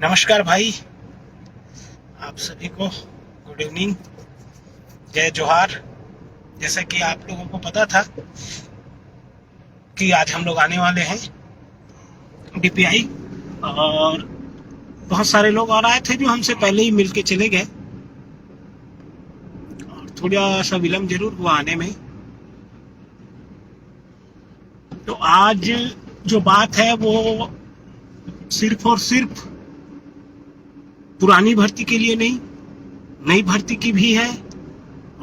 नमस्कार भाई, आप सभी को गुड इवनिंग, जय जोहार। जैसा कि आप लोगों को पता था कि आज हम लोग आने वाले हैं डीपीआई, और बहुत सारे लोग और आए थे जो हमसे पहले ही मिल के चले गए, और थोड़ा सा विलम्ब जरूर हुआ आने में। तो आज जो बात है वो सिर्फ और सिर्फ पुरानी भर्ती के लिए नहीं, नई भर्ती की भी है,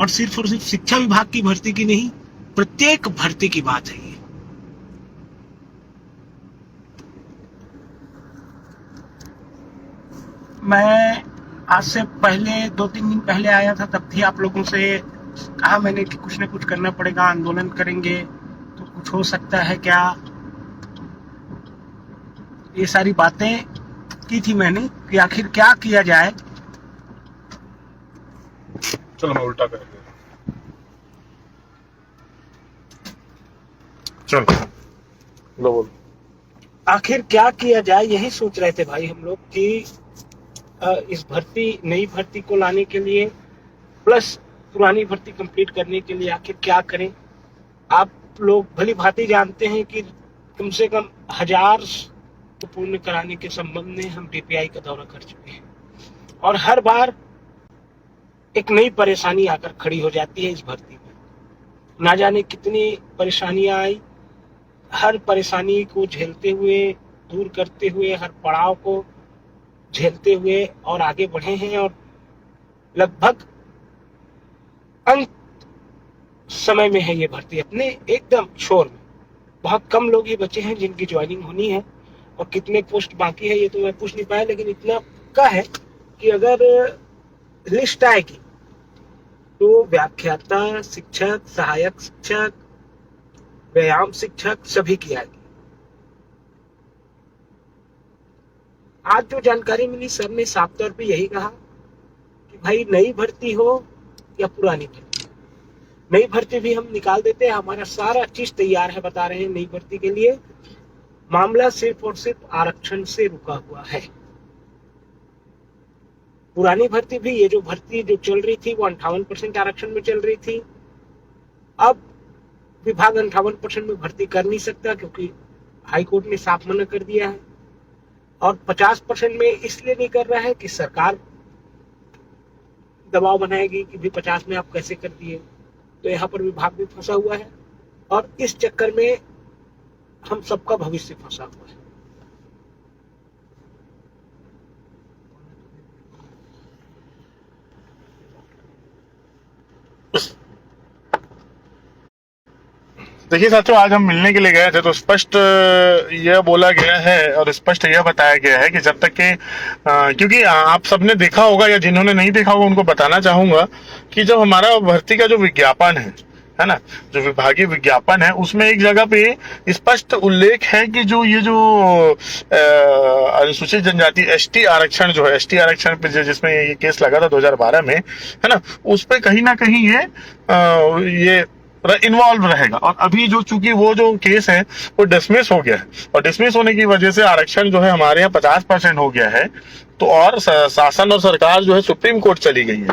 और सिर्फ शिक्षा विभाग की भर्ती की नहीं, प्रत्येक भर्ती की बात है ये। मैं आज से पहले 2-3 दिन पहले आया था, तब भी आप लोगों से कहा मैंने कि कुछ न कुछ करना पड़ेगा, आंदोलन करेंगे तो कुछ हो सकता है क्या। ये सारी बातें की थी मैंने कि आखिर क्या किया जाए। चलो मैं उल्टा कर दिया। चलो बोलो। आखिर क्या किया जाए, यही सोच रहे थे भाई हम लोग कि इस नई भर्ती को लाने के लिए प्लस पुरानी भर्ती कंप्लीट करने के लिए आखिर क्या करें। आप लोग भली भांति जानते हैं कि कम से कम 1000 को पूर्ण कराने के संबंध में हम डीपीआई का दौरा कर चुके हैं, और हर बार एक नई परेशानी आकर खड़ी हो जाती है इस भर्ती में। ना जाने कितनी परेशानियां आई, हर परेशानी को झेलते हुए, दूर करते हुए, हर पड़ाव को झेलते हुए और आगे बढ़े हैं, और लगभग अंत समय में है ये भर्ती अपने एकदम छोर में। बहुत कम लोग ही बचे हैं जिनकी ज्वाइनिंग होनी है, और कितने पोस्ट बाकी है ये तो मैं पूछ नहीं पाया, लेकिन इतना पक्का है कि अगर लिस्ट आएगी तो व्याख्याता शिक्षक, सहायक शिक्षक, व्यायाम शिक्षक सभी की आएगी। आज जो जानकारी मिली, सर ने साफ तौर पे यही कहा कि भाई नई भर्ती हो या पुरानी भर्ती, नई भर्ती भी हम निकाल देते हैं, हमारा सारा चीज तैयार है। बता रहे हैं नई भर्ती के लिए मामला सिर्फ और सिर्फ आरक्षण से रुका हुआ है। पुरानी भर्ती भी, ये जो भर्ती जो चल रही थी वो 58% आरक्षण में चल रही थी। अब विभाग 58% में भर्ती कर नहीं सकता क्योंकि हाईकोर्ट ने साफ मना कर दिया है, और 50% में इसलिए नहीं कर रहा है कि सरकार दबाव बनाएगी कि भी 50 में आप कैसे कर दिए। तो यहाँ पर विभाग भी फंसा हुआ है, और इस चक्कर में हम सबका भविष्य फंसा हुआ है। देखिए साथियों, आज हम मिलने के लिए गए थे तो स्पष्ट यह बोला गया है और स्पष्ट यह बताया गया है कि जब तक के क्योंकि आप सबने देखा होगा या जिन्होंने नहीं देखा होगा उनको बताना चाहूंगा कि जब हमारा भर्ती का जो विज्ञापन है ना, जो विभागीय विज्ञापन है, उसमें एक जगह पे स्पष्ट उल्लेख है कि जो अनुसूचित जनजाति एसटी आरक्षण जो है, एसटी आरक्षण पे जिसमें ये केस लगा था 2012 में, है ना, उस पे कहीं ना कहीं ये इन्वॉल्व रहेगा। और अभी जो चूंकि वो जो केस है वो डिसमिस हो गया है, और डिसमिस होने की वजह से आरक्षण जो है हमारे यहाँ 50% हो गया है, तो और शासन और सरकार जो है सुप्रीम कोर्ट चली गई है।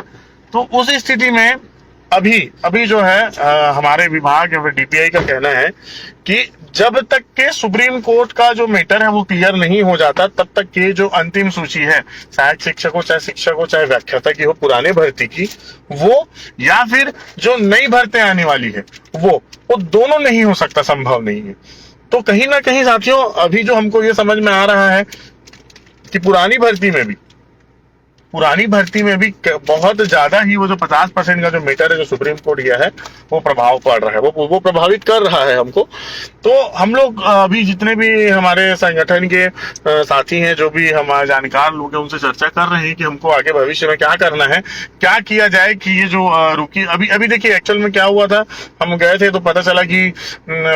तो उस स्थिति में अभी जो है हमारे विभाग या डीपीआई का कहना है कि जब तक के सुप्रीम कोर्ट का जो मैटर है वो क्लियर नहीं हो जाता, तब तक के जो अंतिम सूची है, सहायक शिक्षक हो, चाहे शिक्षक हो, चाहे व्याख्याता की हो, पुराने भर्ती की वो या फिर जो नई भर्ती आने वाली है वो दोनों नहीं हो सकता, संभव नहीं है। तो कहीं ना कहीं साथियों, अभी जो हमको ये समझ में आ रहा है कि पुरानी भर्ती में भी बहुत ज्यादा ही वो जो 50% का जो मीटर है जो सुप्रीम कोर्ट गया है वो प्रभाव पड़ रहा है, वो प्रभावित कर रहा है हमको। तो हम लोग अभी जितने भी हमारे संगठन के साथी हैं, जो भी हमारे जानकार लोग हैं, उनसे चर्चा कर रहे हैं कि हमको आगे भविष्य में क्या करना है, क्या किया जाए कि ये जो रुकी अभी देखिए एक्चुअल में क्या हुआ था। हम गए थे तो पता चला कि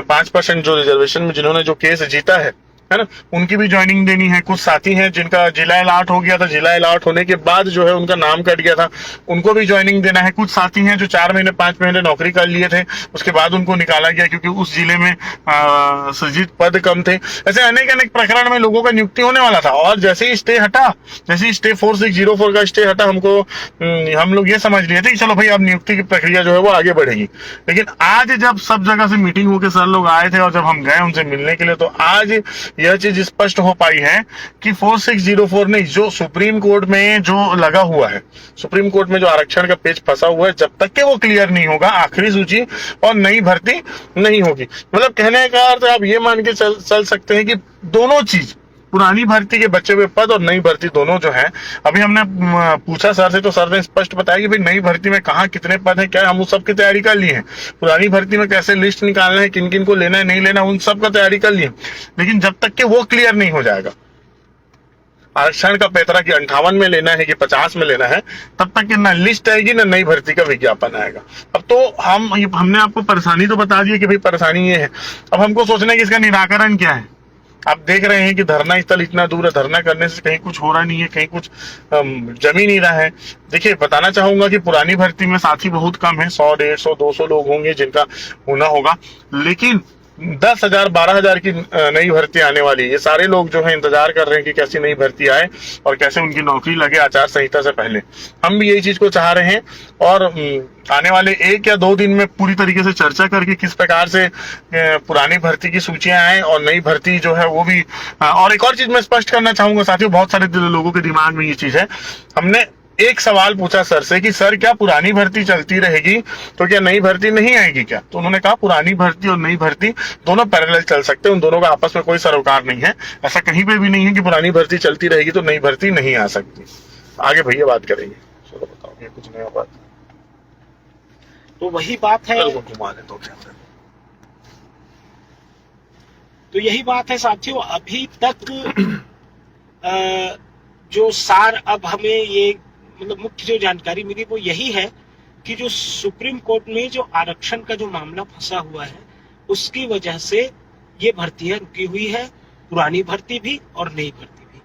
5% जो रिजर्वेशन में जिन्होंने जो केस जीता है है ना, उनकी भी ज्वाइनिंग देनी है। कुछ साथी हैं जिनका जिला अलॉट हो गया था, जिला अलॉट होने के बाद जो है उनका नाम कट गया था, उनको भी ज्वाइनिंग देना है। कुछ साथी हैं जो 4 महीने 5 महीने नौकरी कर लिए थे, उसके बाद उनको निकाला गया क्योंकि उस जिले में सृजित पद कम थे। ऐसे अनेक अनेक प्रकरण में लोगों का नियुक्ति होने वाला था, और जैसे ही स्टे हटा, जैसे ही स्टे 4604 का स्टे हटा, हम लोग ये समझ लिए थे कि चलो भाई अब नियुक्ति की प्रक्रिया जो है वो आगे बढ़ेगी। लेकिन आज जब सब जगह से मीटिंग होकर सर लोग आए थे और जब हम गए उनसे मिलने के लिए, तो आज यह चीज स्पष्ट हो पाई है कि 4604 नहीं, जो सुप्रीम कोर्ट में जो लगा हुआ है, सुप्रीम कोर्ट में जो आरक्षण का पेच फंसा हुआ है, जब तक कि वो क्लियर नहीं होगा, आखिरी सूची और नई भर्ती नहीं होगी। मतलब कहने का अर्थ आप ये मान के चल सकते हैं कि दोनों चीज, पुरानी भर्ती के बचे हुए पद और नई भर्ती दोनों जो है, अभी हमने पूछा सर से तो सर ने स्पष्ट बताया कि भाई नई भर्ती में कहाँ कितने पद हैं, क्या हम उस सब की तैयारी कर लिए हैं। पुरानी भर्ती में कैसे लिस्ट निकालना है, किन किन को लेना है नहीं लेना, उन सब का तैयारी कर लिए। लेकिन जब तक कि वो क्लियर नहीं हो जाएगा, आरक्षण का पैतरा कि 58 में लेना है कि 50 में लेना है, तब तक कि ना लिस्ट आएगी ना नई भर्ती का विज्ञापन आएगा। अब तो हमने आपको परेशानी तो बता दी कि भाई परेशानी ये है, अब हमको सोचना है कि इसका निराकरण क्या है। आप देख रहे हैं कि धरना स्थल इतना दूर है, धरना करने से कहीं कुछ हो रहा नहीं है, कहीं कुछ जम ही नहीं रहा है। देखिए, बताना चाहूंगा कि पुरानी भर्ती में साथी बहुत कम है, 100 150 200 लोग होंगे जिनका होना होगा, लेकिन 10,000 12,000 की नई भर्ती आने वाली है। ये सारे लोग जो है इंतजार कर रहे हैं कि कैसी नई भर्ती आए और कैसे उनकी नौकरी लगे आचार संहिता से पहले। हम भी यही चीज को चाह रहे हैं, और आने वाले 1 या 2 दिन में पूरी तरीके से चर्चा करके किस प्रकार से पुरानी भर्ती की सूचियां आए और नई भर्ती जो है वो भी। और एक और चीज मैं स्पष्ट करना चाहूंगा साथियों, बहुत सारे लोगों के दिमाग में ये चीज है। हमने एक सवाल पूछा सर से कि सर क्या पुरानी भर्ती चलती रहेगी तो क्या नई भर्ती नहीं आएगी क्या? तो उन्होंने कहा पुरानी भर्ती और नई भर्ती दोनों पैरेलल चल सकते हैं, उन दोनों का आपस में कोई सरोकार नहीं है। ऐसा कहीं पे भी नहीं है कि पुरानी भर्ती चलती रहेगी तो नई भर्ती नहीं आ सकती। आगे भैया बात करेंगे, चलो बताओ ये कुछ नया बात। तो वही बात है, तो यही बात है साथियों। अभी तक जो सार अब हमें ये मतलब मुख्य जो जानकारी मिली वो यही है कि जो सुप्रीम कोर्ट में जो आरक्षण का जो मामला फंसा हुआ है, उसकी वजह से ये भर्तियां रुकी हुई है, पुरानी भर्ती भी और नई भर्ती भी।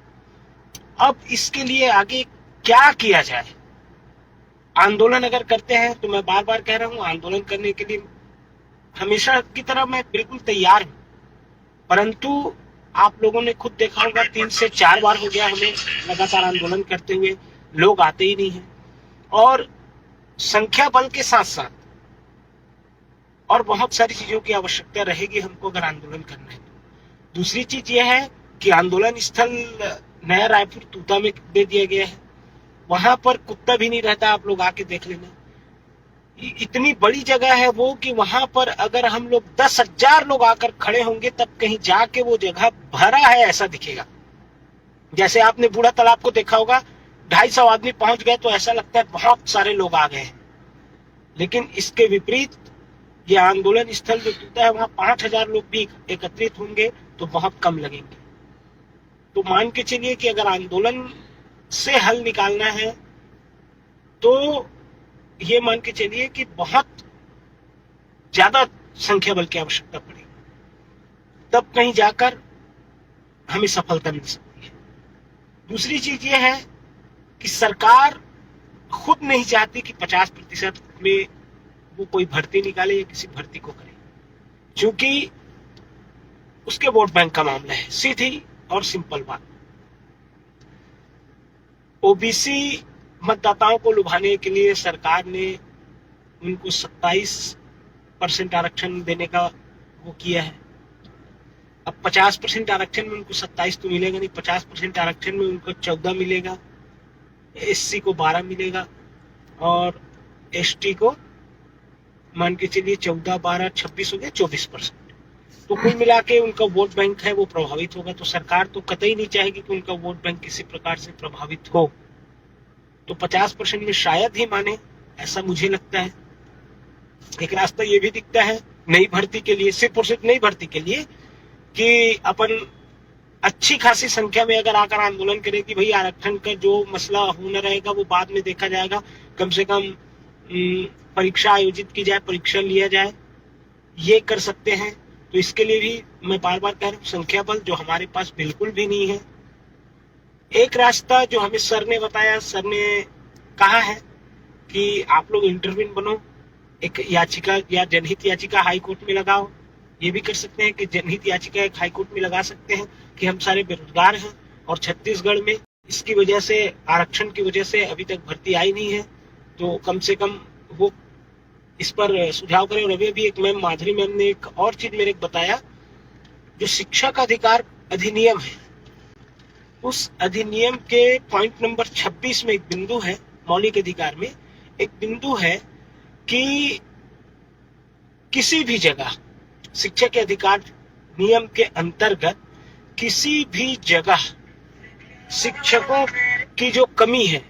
अब इसके लिए आगे क्या किया जाए? आंदोलन अगर करते हैं तो मैं बार बार कह रहा हूं, आंदोलन करने के लिए हमेशा की तरह मैं बिल्कुल तैयार हूं, परंतु आप लोगों ने खुद देखा होगा 3 से 4 बार हो गया हमें लगातार आंदोलन करते हुए, लोग आते ही नहीं हैं। और संख्या बल के साथ साथ और बहुत सारी चीजों की आवश्यकता रहेगी हमको अगर आंदोलन करना है तो। दूसरी चीज यह है कि आंदोलन स्थल नया रायपुर तूता में दे दिया गया है, वहां पर कुत्ता भी नहीं रहता, आप लोग आके देख लेना। इतनी बड़ी जगह है वो कि वहां पर अगर हम लोग 10,000 लोग आकर खड़े होंगे तब कहीं जाके वो जगह भरा है ऐसा दिखेगा। जैसे आपने बूढ़ा तालाब को देखा होगा, 250 आदमी पहुंच गए तो ऐसा लगता है बहुत सारे लोग आ गए हैं। लेकिन इसके विपरीत ये आंदोलन स्थल जो टूटा है वहां 5,000 लोग भी एकत्रित होंगे तो बहुत कम लगेंगे। तो मान के चलिए कि अगर आंदोलन से हल निकालना है तो ये मान के चलिए कि बहुत ज्यादा संख्या बल की आवश्यकता पड़ेगी, तब कहीं जाकर हमें सफलता मिल सकती है। दूसरी चीज ये है कि सरकार खुद नहीं चाहती कि 50% में वो कोई भर्ती निकाले या किसी भर्ती को करे, क्योंकि उसके वोट बैंक का मामला है। सीधी और सिंपल बात, ओबीसी मतदाताओं को लुभाने के लिए सरकार ने उनको 27% आरक्षण देने का वो किया है। अब 50% आरक्षण में उनको 27 तो मिलेगा नहीं, 50% आरक्षण में उनको 14 मिलेगा, एससी को 12 मिलेगा और एसटी को मान के चलिए 14 12 26 हो गया 24%। तो कुल मिला के उनका वोट बैंक है वो प्रभावित होगा। तो सरकार तो कतई नहीं चाहेगी कि उनका वोट बैंक किसी प्रकार से प्रभावित हो। तो 50% में शायद ही माने, ऐसा मुझे लगता है। एक रास्ता ये भी दिखता है नई भर्ती के लिए, सिर्फ और सिर्फ नई भर्ती के लिए, कि अपन अच्छी खासी संख्या में अगर आकर आंदोलन करें कि भाई आरक्षण का जो मसला होना रहेगा वो बाद में देखा जाएगा, कम से कम परीक्षा आयोजित की जाए, परीक्षा लिया जाए, ये कर सकते हैं। तो इसके लिए भी मैं बार बार कह रहा हूँ, संख्या बल जो हमारे पास बिल्कुल भी नहीं है। एक रास्ता जो हमें सर ने बताया, सर ने कहा है कि आप लोग इंटरव्यून बनो, एक याचिका या जनहित याचिका हाई कोर्ट में लगाओ। ये भी कर सकते हैं कि जनहित याचिका एक हाई कोर्ट में लगा सकते हैं कि हम सारे बेरोजगार हैं और छत्तीसगढ़ में इसकी वजह से, आरक्षण की वजह से अभी तक भर्ती आई नहीं है, तो कम से कम वो इस पर सुझाव करें। और अभी एक मैम माधुरी मैम ने एक और चीज मेरे को बताया, जो शिक्षा का अधिकार अधिनियम है, उस अधिनियम के पॉइंट नंबर 26 में एक बिंदु है, मौलिक अधिकार में एक बिंदु है कि किसी भी जगह शिक्षा के अधिकार नियम के अंतर्गत किसी भी जगह शिक्षकों की जो कमी है,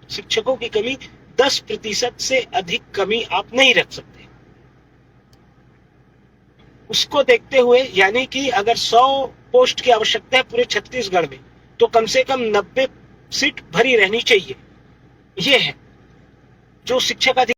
शिक्षकों की कमी 10% से अधिक कमी आप नहीं रख सकते। उसको देखते हुए, यानी कि अगर 100 पोस्ट की आवश्यकता है पूरे छत्तीसगढ़ में, तो कम से कम 90 सीट भरी रहनी चाहिए। ये है जो शिक्षक